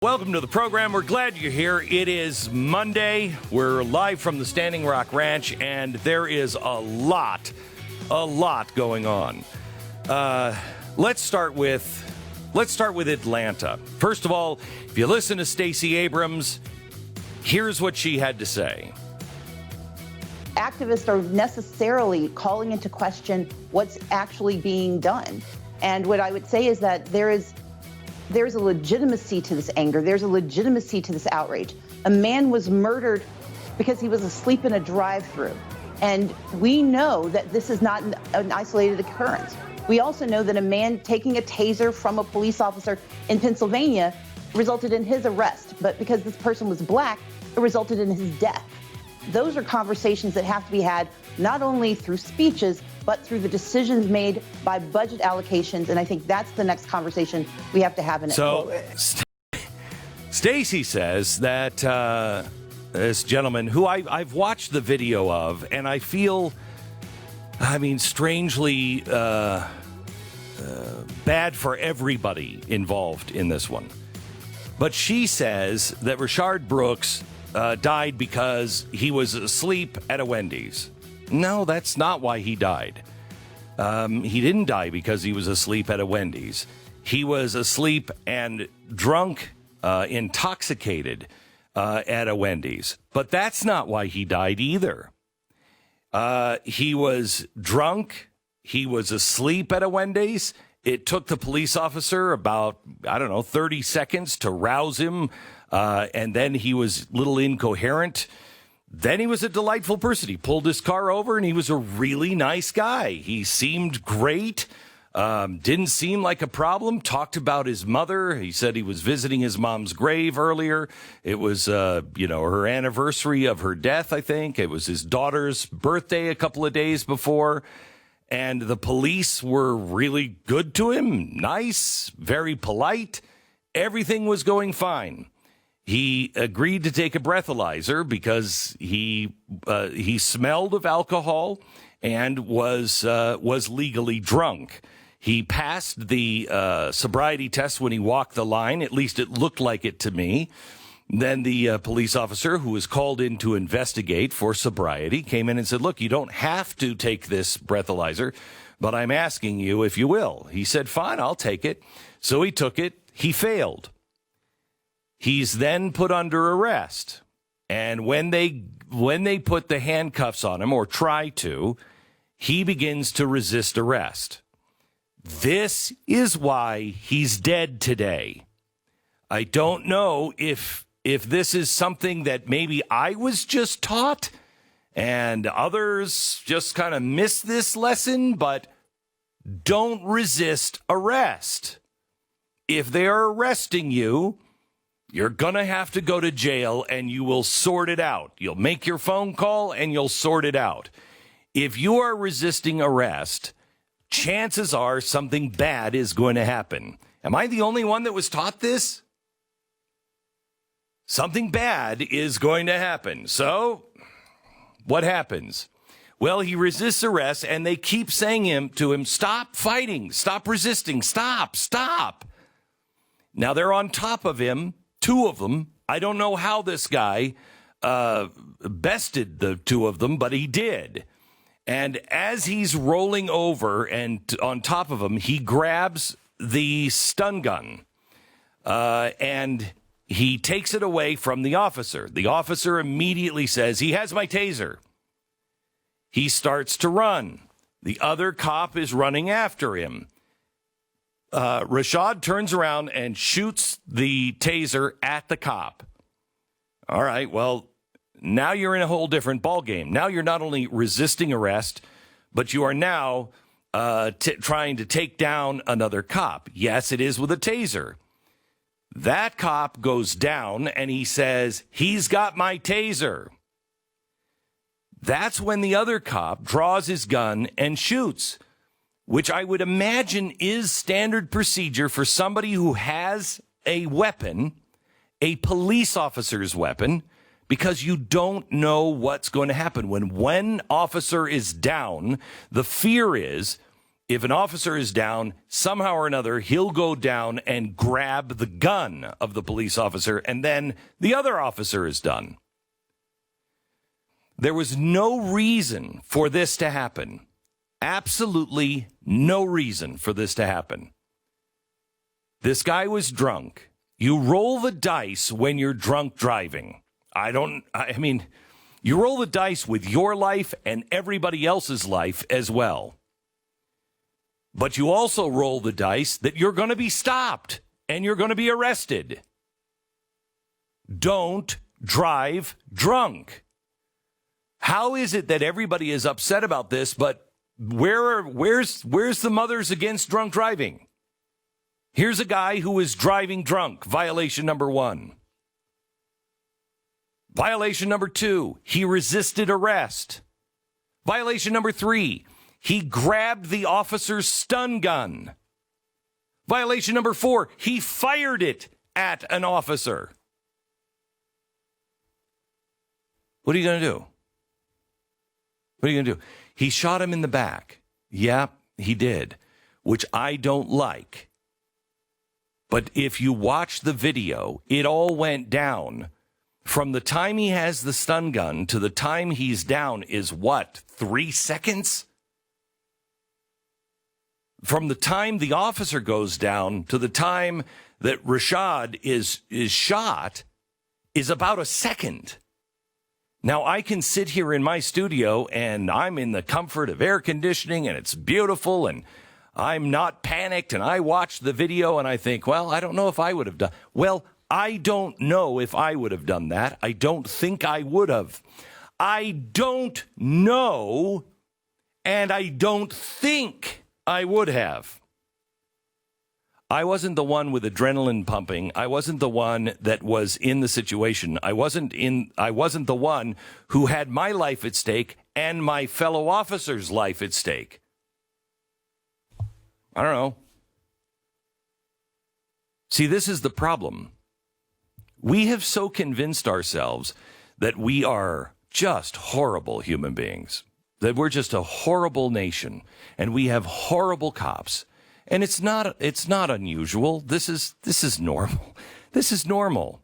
Welcome to the program. We're glad you're here. It is Monday. We're live from the Standing Rock Ranch, and there is a lot going on. Let's start with Atlanta. First of all, if you listen to Stacey Abrams, here's what she had to say. Activists are necessarily calling into question what's actually being done. And what I would say is that there's a legitimacy to this anger. There's a legitimacy to this outrage. A man was murdered because he was asleep in a drive-thru. And we know that this is not an isolated occurrence. We also know that a man taking a taser from a police officer in Pennsylvania resulted in his arrest. But because this person was black, it resulted in his death. Those are conversations that have to be had not only through speeches, but through the decisions made by budget allocations. And I think that's the next conversation we have to have in it. So Stacey says that this gentleman, who I've watched the video of, and I feel, strangely bad for everybody involved in this one. But she says that Rayshard Brooks died because he was asleep at a Wendy's. No, that's not why he died. He didn't die because he was asleep at a Wendy's. He was asleep and drunk, intoxicated at a Wendy's. But that's not why he died either. He was drunk. He was asleep at a Wendy's. It took the police officer about, 30 seconds to rouse him. And then he was a little incoherent. Then he was a delightful person. He pulled his car over, and he was a really nice guy. He seemed great, didn't seem like a problem, talked about his mother. He said he was visiting his mom's grave earlier. It was, her anniversary of her death, I think. It was his daughter's birthday a couple of days before. And the police were really good to him, nice, very polite. Everything was going fine. He agreed to take a breathalyzer because he smelled of alcohol and was legally drunk. He passed the sobriety test when he walked the line. At least it looked like it to me. Then the police officer, who was called in to investigate for sobriety, came in and said, "Look, you don't have to take this breathalyzer, but I'm asking you if you will." He said, "Fine, I'll take it." So he took it. He failed. He's then put under arrest. And when they put the handcuffs on him, or try to, he begins to resist arrest. This is why he's dead today. I don't know if this is something that maybe I was just taught and others just kind of missed this lesson, but don't resist arrest. If they are arresting you, you're going to have to go to jail, and you will sort it out. You'll make your phone call, and you'll sort it out. If you are resisting arrest, chances are something bad is going to happen. Am I the only one that was taught this? Something bad is going to happen. So, what happens? Well, he resists arrest, and they keep saying to him, "Stop fighting, stop resisting, stop." Now, they're on top of him. Two of them. I don't know how this guy bested the two of them, but he did. And as he's rolling over and on top of him, he grabs the stun gun and he takes it away from the officer. The officer immediately says, "He has my taser." He starts to run. The other cop is running after him. Rayshard turns around and shoots the taser at the cop. All right, well, now you're in a whole different ballgame. Now you're not only resisting arrest, but you are now trying to take down another cop. Yes, it is with a taser. That cop goes down, and he says, "He's got my taser." That's when the other cop draws his gun and shoots, which I would imagine is standard procedure for somebody who has a weapon, a police officer's weapon, because you don't know what's going to happen. When one officer is down, the fear is if an officer is down, somehow or another, he'll go down and grab the gun of the police officer, and then the other officer is done. There was no reason for this to happen. Absolutely no reason for this to happen. This guy was drunk. You roll the dice when you're drunk driving. I mean, you roll the dice with your life and everybody else's life as well. But you also roll the dice that you're going to be stopped and you're going to be arrested. Don't drive drunk. How is it that everybody is upset about this, but where's the Mothers Against Drunk Driving? Here's a guy who is driving drunk, violation number 1. Violation number 2, he resisted arrest. Violation number 3, he grabbed the officer's stun gun. Violation number 4, he fired it at an officer. What are you going to do? What are you going to do? He shot him in the back. Yeah, he did, which I don't like. But if you watch the video, it all went down. From the time he has the stun gun to the time he's down is what, 3 seconds? From the time the officer goes down to the time that Rayshard is shot is about a second. Now, I can sit here in my studio and I'm in the comfort of air conditioning and it's beautiful and I'm not panicked and I watch the video and I think, well, I don't know if I would have done. Well, I don't know if I would have done that. I don't think I would have. I don't know, and I don't think I would have. I wasn't the one with adrenaline pumping. I wasn't the one that was in the situation. I wasn't the one who had my life at stake and my fellow officer's life at stake. I don't know. See, this is the problem. We have so convinced ourselves that we are just horrible human beings, that we're just a horrible nation, and we have horrible cops. And it's not unusual. This is normal. This is normal.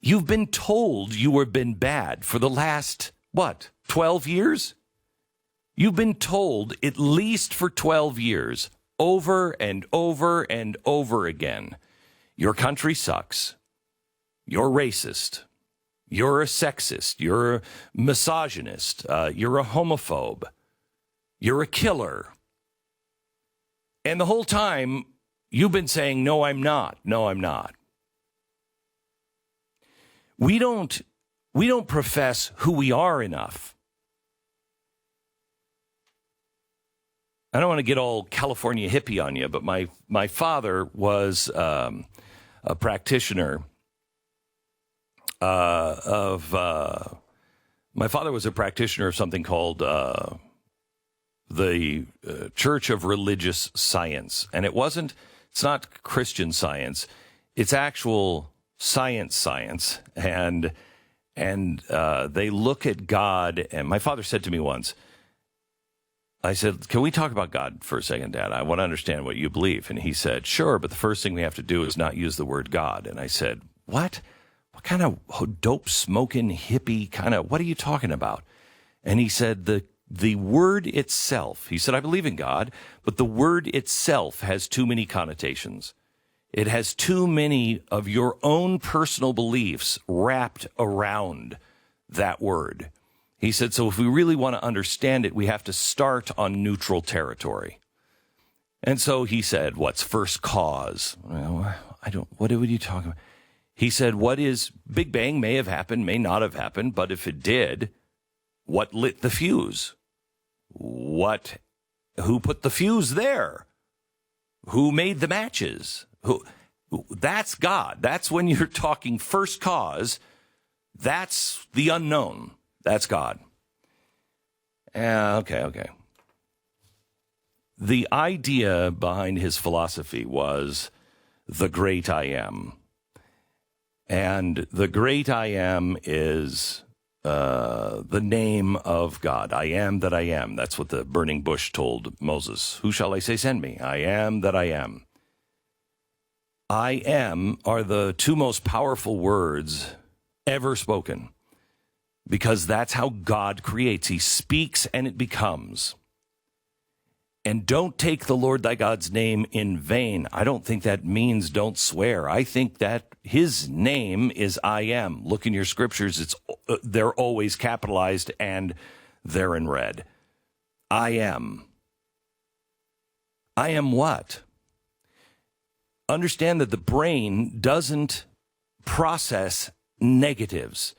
You've been told you have been bad for the last, 12 years? You've been told at least for 12 years, over and over and over again, your country sucks. You're racist. You're a sexist. You're a misogynist. You're a homophobe. You're a killer. And the whole time, you've been saying, no, I'm not. No, I'm not. We don't profess who we are enough. I don't want to get all California hippie on you, but my father was a practitioner of something called the Church of Religious Science. And it's not Christian Science. It's actual science. And they look at God. And my father said to me once, I said, can we talk about God for a second, Dad? I want to understand what you believe. And he said, sure, but the first thing we have to do is not use the word God. And I said, what? What kind of dope smoking hippie what are you talking about? And he said, the word itself, he said, I believe in God, but the word itself has too many connotations. It has too many of your own personal beliefs wrapped around that word. He said, so if we really want to understand it, we have to start on neutral territory. And so he said, what's first cause? Well, what are you talking about? He said, what is Big Bang may have happened, may not have happened, but if it did, what lit the fuse? Who put the fuse there? Who made the matches? That's God. That's when you're talking first cause. That's the unknown. That's God. Okay. The idea behind his philosophy was the great I am. And the great I am is the name of God. I am that I am. That's what the burning bush told Moses. Who shall I say send me? I am that I am. I am are the two most powerful words ever spoken, because that's how God creates. He speaks and it becomes. And don't take the Lord thy God's name in vain. I don't think that means don't swear. I think that his name is I am. Look in your scriptures. They're always capitalized and they're in red. I am. I am what? Understand that the brain doesn't process negatives.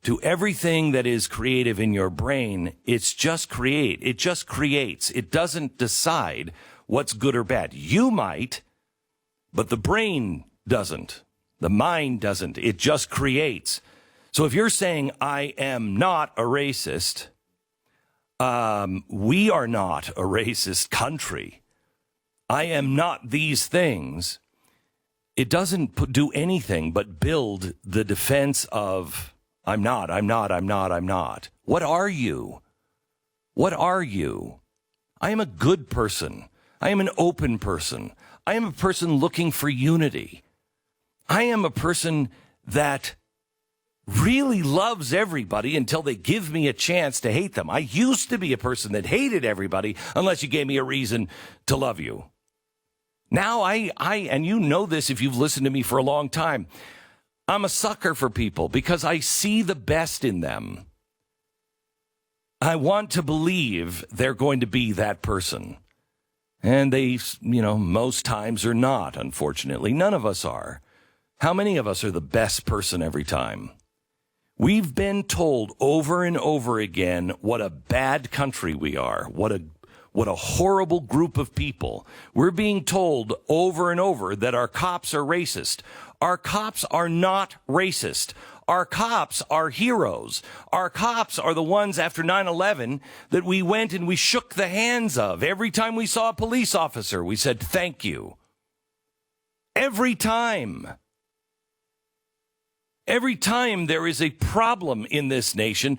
To everything that is creative in your brain, it just creates. It doesn't decide what's good or bad. You might, but the brain doesn't. The mind doesn't. It just creates. So if you're saying, I am not a racist, we are not a racist country. I am not these things. It doesn't do anything but build the defense of I'm not. What are you? What are you? I am a good person. I am an open person. I am a person looking for unity. I am a person that really loves everybody until they give me a chance to hate them. I used to be a person that hated everybody unless you gave me a reason to love you. Now and you know this if you've listened to me for a long time, I'm a sucker for people because I see the best in them. I want to believe they're going to be that person. And they, most times are not, unfortunately. None of us are. How many of us are the best person every time? We've been told over and over again what a bad country we are, what a horrible group of people. We're being told over and over that our cops are racist. Our cops are not racist. Our cops are heroes. Our cops are the ones after 9/11 that we went and we shook the hands of. Every time we saw a police officer, we said, thank you. Every time. Every time there is a problem in this nation,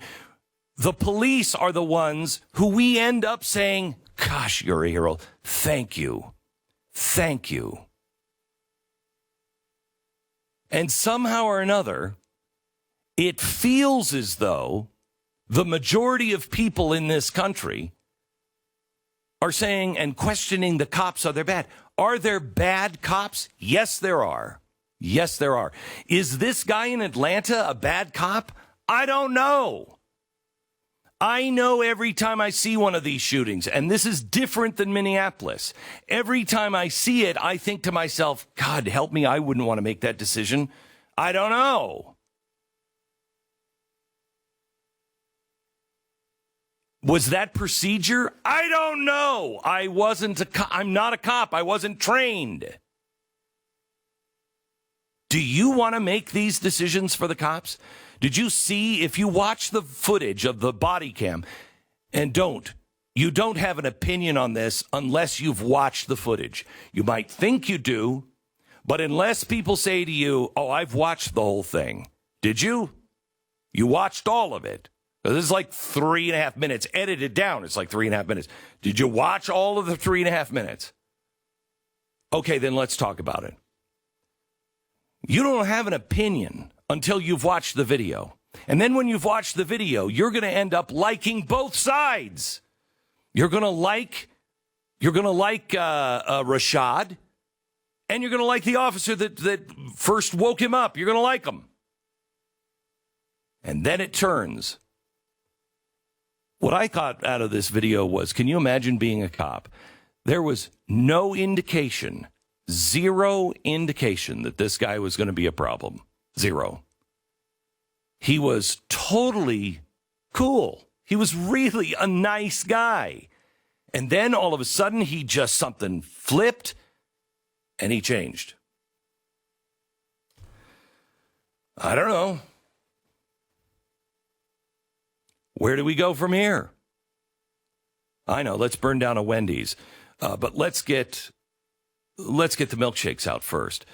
the police are the ones who we end up saying, gosh, you're a hero. Thank you. Thank you. And somehow or another, it feels as though the majority of people in this country are saying and questioning the cops, are they bad? Are there bad cops? Yes, there are. Yes, there are. Is this guy in Atlanta a bad cop? I don't know. I know every time I see one of these shootings, and this is different than Minneapolis. Every time I see it, I think to myself, God, help me, I wouldn't want to make that decision. I don't know. Was that procedure? I don't know. I'm not a cop. I wasn't trained. Do you want to make these decisions for the cops? Did you see, if you watch the footage of the body cam, and you don't have an opinion on this unless you've watched the footage. You might think you do, but unless people say to you, oh, I've watched the whole thing. Did you? You watched all of it. This is like 3.5 minutes. Edited down, it's like 3.5 minutes. Did you watch all of the 3.5 minutes? Okay, then let's talk about it. You don't have an opinion until you've watched the video. And then when you've watched the video, you're going to end up liking both sides. You're going to like Rayshard, and you're going to like the officer that first woke him up. You're going to like him. And then it turns. What I got out of this video was, can you imagine being a cop? There was no indication, zero indication that this guy was going to be a problem. Zero. He was totally cool. He was really a nice guy. And then all of a sudden, something flipped and he changed. I don't know. Where do we go from here? I know, let's burn down a Wendy's. But let's get the milkshakes out first.